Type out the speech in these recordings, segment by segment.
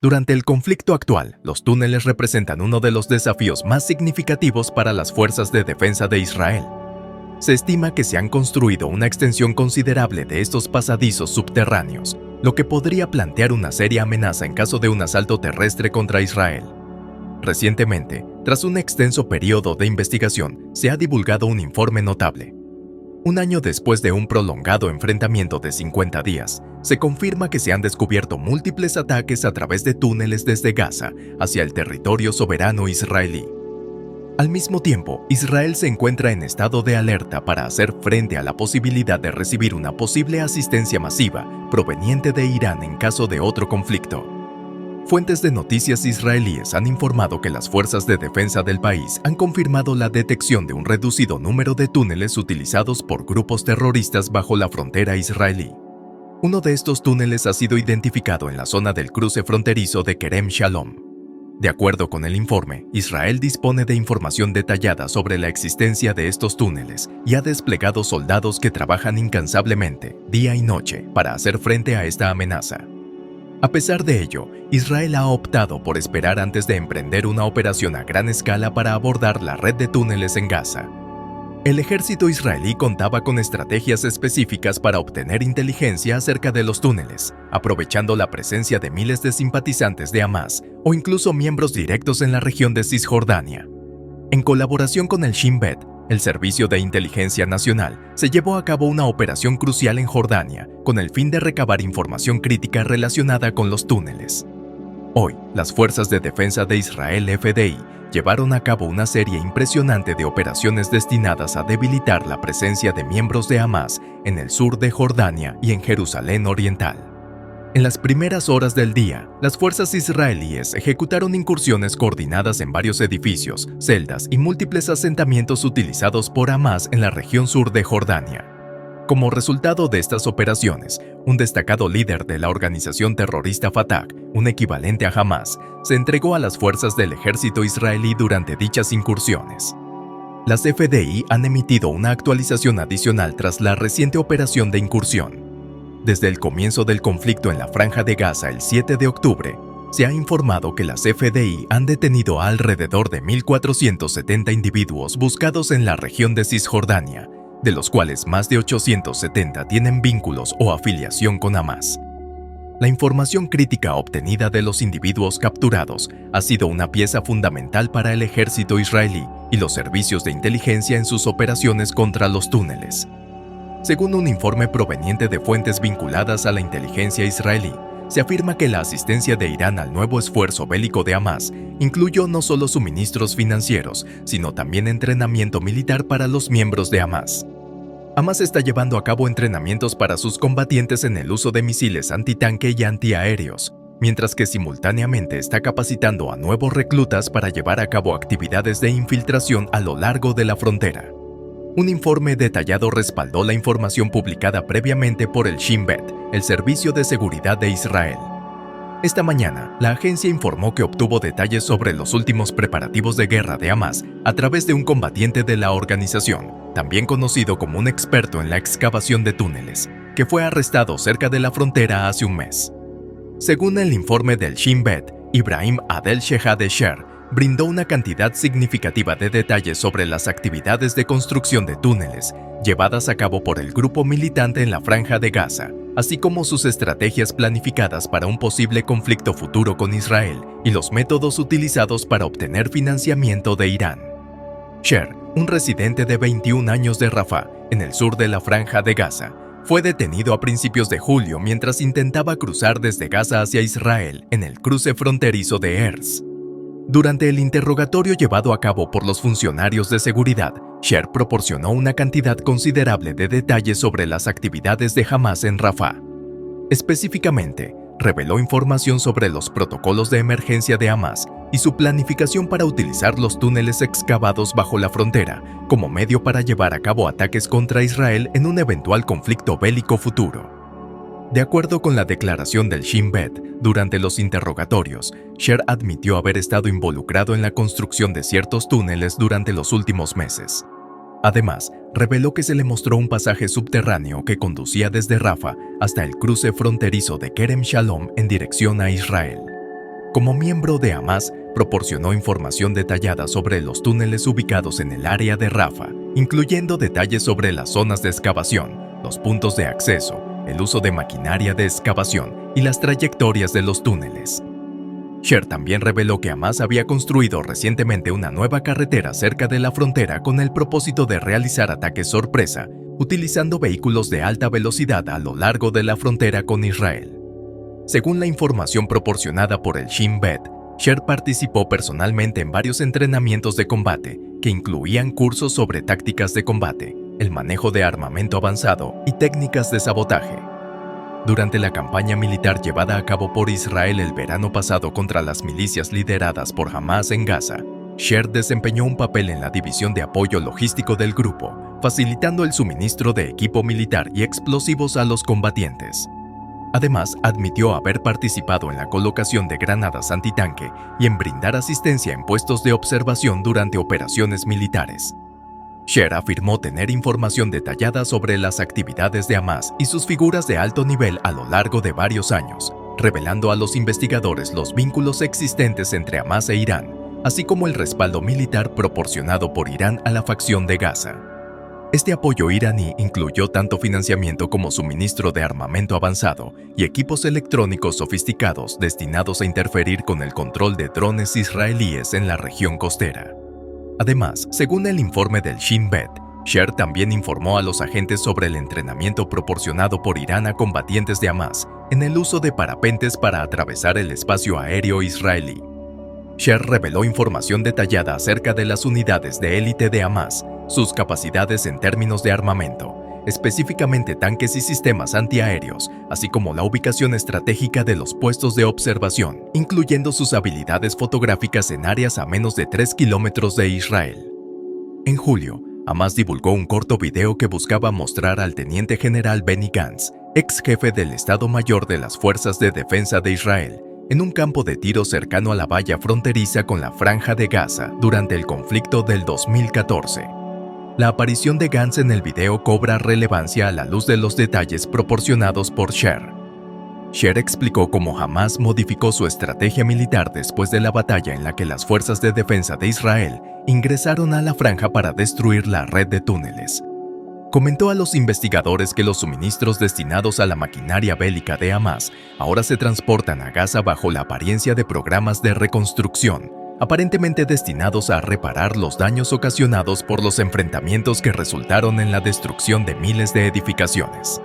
Durante el conflicto actual, los túneles representan uno de los desafíos más significativos para las fuerzas de defensa de Israel. Se estima que se han construido una extensión considerable de estos pasadizos subterráneos, lo que podría plantear una seria amenaza en caso de un asalto terrestre contra Israel. Recientemente, tras un extenso periodo de investigación, se ha divulgado un informe notable. Un año después de un prolongado enfrentamiento de 50 días, se confirma que se han descubierto múltiples ataques a través de túneles desde Gaza hacia el territorio soberano israelí. Al mismo tiempo, Israel se encuentra en estado de alerta para hacer frente a la posibilidad de recibir una posible asistencia masiva proveniente de Irán en caso de otro conflicto. Fuentes de noticias israelíes han informado que las fuerzas de defensa del país han confirmado la detección de un reducido número de túneles utilizados por grupos terroristas bajo la frontera israelí. Uno de estos túneles ha sido identificado en la zona del cruce fronterizo de Kerem Shalom. De acuerdo con el informe, Israel dispone de información detallada sobre la existencia de estos túneles y ha desplegado soldados que trabajan incansablemente, día y noche, para hacer frente a esta amenaza. A pesar de ello, Israel ha optado por esperar antes de emprender una operación a gran escala para abordar la red de túneles en Gaza. El ejército israelí contaba con estrategias específicas para obtener inteligencia acerca de los túneles, aprovechando la presencia de miles de simpatizantes de Hamás o incluso miembros directos en la región de Cisjordania. En colaboración con el Shin Bet, el Servicio de Inteligencia Nacional, se llevó a cabo una operación crucial en Jordania con el fin de recabar información crítica relacionada con los túneles. Hoy, las Fuerzas de Defensa de Israel (FDI) llevaron a cabo una serie impresionante de operaciones destinadas a debilitar la presencia de miembros de Hamás en el sur de Jordania y en Jerusalén Oriental. En las primeras horas del día, las fuerzas israelíes ejecutaron incursiones coordinadas en varios edificios, celdas y múltiples asentamientos utilizados por Hamás en la región sur de Jordania. Como resultado de estas operaciones, un destacado líder de la organización terrorista Fatah, un equivalente a Hamás, se entregó a las fuerzas del ejército israelí durante dichas incursiones. Las FDI han emitido una actualización adicional tras la reciente operación de incursión. Desde el comienzo del conflicto en la Franja de Gaza el 7 de octubre, se ha informado que las FDI han detenido a alrededor de 1.470 individuos buscados en la región de Cisjordania, de los cuales más de 870 tienen vínculos o afiliación con Hamás. La información crítica obtenida de los individuos capturados ha sido una pieza fundamental para el ejército israelí y los servicios de inteligencia en sus operaciones contra los túneles. Según un informe proveniente de fuentes vinculadas a la inteligencia israelí, se afirma que la asistencia de Irán al nuevo esfuerzo bélico de Hamás incluyó no solo suministros financieros, sino también entrenamiento militar para los miembros de Hamás. Hamás está llevando a cabo entrenamientos para sus combatientes en el uso de misiles antitanque y antiaéreos, mientras que simultáneamente está capacitando a nuevos reclutas para llevar a cabo actividades de infiltración a lo largo de la frontera. Un informe detallado respaldó la información publicada previamente por el Shin Bet, el Servicio de Seguridad de Israel. Esta mañana, la agencia informó que obtuvo detalles sobre los últimos preparativos de guerra de Hamás a través de un combatiente de la organización, también conocido como un experto en la excavación de túneles, que fue arrestado cerca de la frontera hace un mes. Según el informe del Shin Bet, Ibrahim Adel Shehad Esher brindó una cantidad significativa de detalles sobre las actividades de construcción de túneles llevadas a cabo por el grupo militante en la Franja de Gaza, así como sus estrategias planificadas para un posible conflicto futuro con Israel y los métodos utilizados para obtener financiamiento de Irán. Sher, un residente de 21 años de Rafah, en el sur de la Franja de Gaza, fue detenido a principios de julio mientras intentaba cruzar desde Gaza hacia Israel en el cruce fronterizo de Erz. Durante el interrogatorio llevado a cabo por los funcionarios de seguridad, Sher proporcionó una cantidad considerable de detalles sobre las actividades de Hamás en Rafah. Específicamente, reveló información sobre los protocolos de emergencia de Hamás y su planificación para utilizar los túneles excavados bajo la frontera como medio para llevar a cabo ataques contra Israel en un eventual conflicto bélico futuro. De acuerdo con la declaración del Shin Bet, durante los interrogatorios, Sher admitió haber estado involucrado en la construcción de ciertos túneles durante los últimos meses. Además, reveló que se le mostró un pasaje subterráneo que conducía desde Rafah hasta el cruce fronterizo de Kerem Shalom en dirección a Israel. Como miembro de Hamas, proporcionó información detallada sobre los túneles ubicados en el área de Rafah, incluyendo detalles sobre las zonas de excavación, los puntos de acceso, el uso de maquinaria de excavación y las trayectorias de los túneles. Sher también reveló que Hamas había construido recientemente una nueva carretera cerca de la frontera con el propósito de realizar ataques sorpresa, utilizando vehículos de alta velocidad a lo largo de la frontera con Israel. Según la información proporcionada por el Shin Bet, Sher participó personalmente en varios entrenamientos de combate que incluían cursos sobre tácticas de combate, el manejo de armamento avanzado y técnicas de sabotaje. Durante la campaña militar llevada a cabo por Israel el verano pasado contra las milicias lideradas por Hamas en Gaza, Sher desempeñó un papel en la división de apoyo logístico del grupo, facilitando el suministro de equipo militar y explosivos a los combatientes. Además, admitió haber participado en la colocación de granadas antitanque y en brindar asistencia en puestos de observación durante operaciones militares. Sher afirmó tener información detallada sobre las actividades de Hamas y sus figuras de alto nivel a lo largo de varios años, revelando a los investigadores los vínculos existentes entre Hamas e Irán, así como el respaldo militar proporcionado por Irán a la facción de Gaza. Este apoyo iraní incluyó tanto financiamiento como suministro de armamento avanzado y equipos electrónicos sofisticados destinados a interferir con el control de drones israelíes en la región costera. Además, según el informe del Shin Bet, Sher también informó a los agentes sobre el entrenamiento proporcionado por Irán a combatientes de Hamas en el uso de parapentes para atravesar el espacio aéreo israelí. Sher reveló información detallada acerca de las unidades de élite de Hamas, sus capacidades en términos de armamento, específicamente tanques y sistemas antiaéreos, así como la ubicación estratégica de los puestos de observación, incluyendo sus habilidades fotográficas en áreas a menos de 3 kilómetros de Israel. En julio, Hamas divulgó un corto video que buscaba mostrar al teniente general Benny Gantz, ex jefe del Estado Mayor de las Fuerzas de Defensa de Israel, en un campo de tiro cercano a la valla fronteriza con la Franja de Gaza durante el conflicto del 2014. La aparición de Gantz en el video cobra relevancia a la luz de los detalles proporcionados por Sher. Sher explicó cómo Hamas modificó su estrategia militar después de la batalla en la que las fuerzas de defensa de Israel ingresaron a la franja para destruir la red de túneles. Comentó a los investigadores que los suministros destinados a la maquinaria bélica de Hamas ahora se transportan a Gaza bajo la apariencia de programas de reconstrucción, aparentemente destinados a reparar los daños ocasionados por los enfrentamientos que resultaron en la destrucción de miles de edificaciones.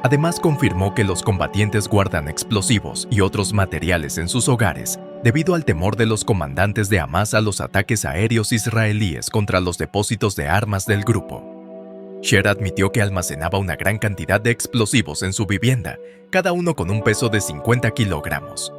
Además, confirmó que los combatientes guardan explosivos y otros materiales en sus hogares debido al temor de los comandantes de Hamas a los ataques aéreos israelíes contra los depósitos de armas del grupo. Sher admitió que almacenaba una gran cantidad de explosivos en su vivienda, cada uno con un peso de 50 kilogramos.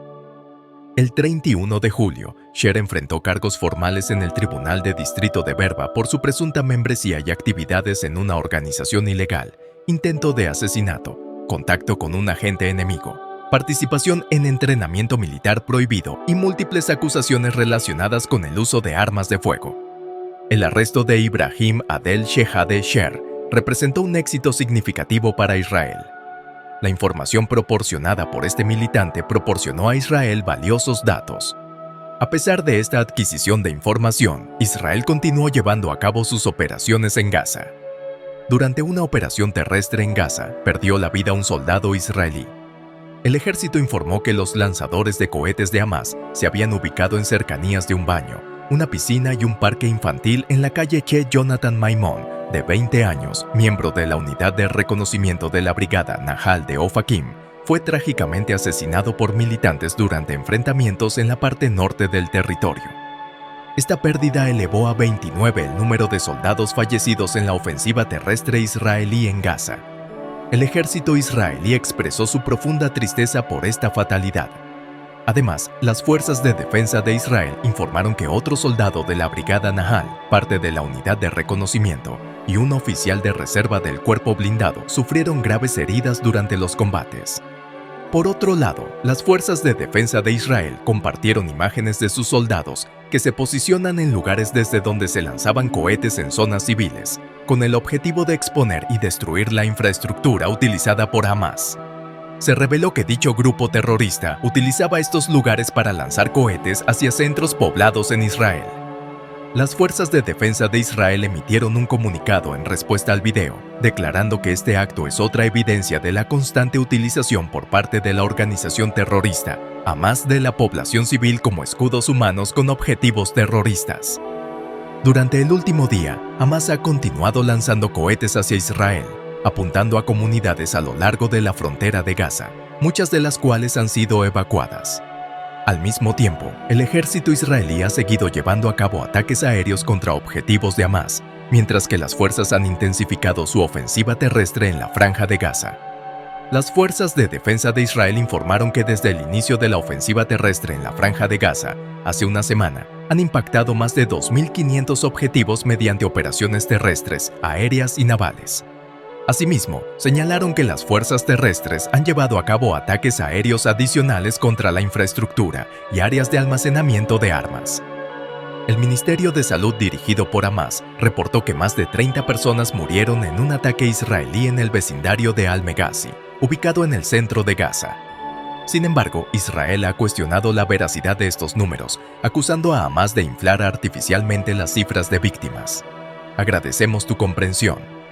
El 31 de julio, Sher enfrentó cargos formales en el Tribunal de Distrito de Berba por su presunta membresía y actividades en una organización ilegal, intento de asesinato, contacto con un agente enemigo, participación en entrenamiento militar prohibido y múltiples acusaciones relacionadas con el uso de armas de fuego. El arresto de Ibrahim Adel Shehadeh Sher representó un éxito significativo para Israel. La información proporcionada por este militante proporcionó a Israel valiosos datos. A pesar de esta adquisición de información, Israel continuó llevando a cabo sus operaciones en Gaza. Durante una operación terrestre en Gaza, perdió la vida un soldado israelí. El ejército informó que los lanzadores de cohetes de Hamas se habían ubicado en cercanías de un baño, una piscina y un parque infantil en la calle Che Jonathan Maimon, de 20 años, miembro de la unidad de reconocimiento de la brigada Nahal de Ofakim, fue trágicamente asesinado por militantes durante enfrentamientos en la parte norte del territorio. Esta pérdida elevó a 29 el número de soldados fallecidos en la ofensiva terrestre israelí en Gaza. El ejército israelí expresó su profunda tristeza por esta fatalidad. Además, las fuerzas de defensa de Israel informaron que otro soldado de la brigada Nahal, parte de la unidad de reconocimiento, y un oficial de reserva del cuerpo blindado sufrieron graves heridas durante los combates. Por otro lado, las fuerzas de defensa de Israel compartieron imágenes de sus soldados que se posicionan en lugares desde donde se lanzaban cohetes en zonas civiles, con el objetivo de exponer y destruir la infraestructura utilizada por Hamas. se reveló que dicho grupo terrorista utilizaba estos lugares para lanzar cohetes hacia centros poblados en Israel. Las fuerzas de defensa de Israel emitieron un comunicado en respuesta al video, declarando que este acto es otra evidencia de la constante utilización por parte de la organización terrorista, Hamás, de la población civil como escudos humanos con objetivos terroristas. Durante el último día, Hamás ha continuado lanzando cohetes hacia Israel, apuntando a comunidades a lo largo de la frontera de Gaza, muchas de las cuales han sido evacuadas. Al mismo tiempo, el ejército israelí ha seguido llevando a cabo ataques aéreos contra objetivos de Hamás, mientras que las fuerzas han intensificado su ofensiva terrestre en la Franja de Gaza. Las fuerzas de defensa de Israel informaron que desde el inicio de la ofensiva terrestre en la Franja de Gaza, hace una semana, han impactado más de 2.500 objetivos mediante operaciones terrestres, aéreas y navales. Asimismo, señalaron que las fuerzas terrestres han llevado a cabo ataques aéreos adicionales contra la infraestructura y áreas de almacenamiento de armas. El Ministerio de Salud dirigido por Hamás reportó que más de 30 personas murieron en un ataque israelí en el vecindario de Al-Meghazi, ubicado en el centro de Gaza. Sin embargo, Israel ha cuestionado la veracidad de estos números, acusando a Hamás de inflar artificialmente las cifras de víctimas. Agradecemos tu comprensión.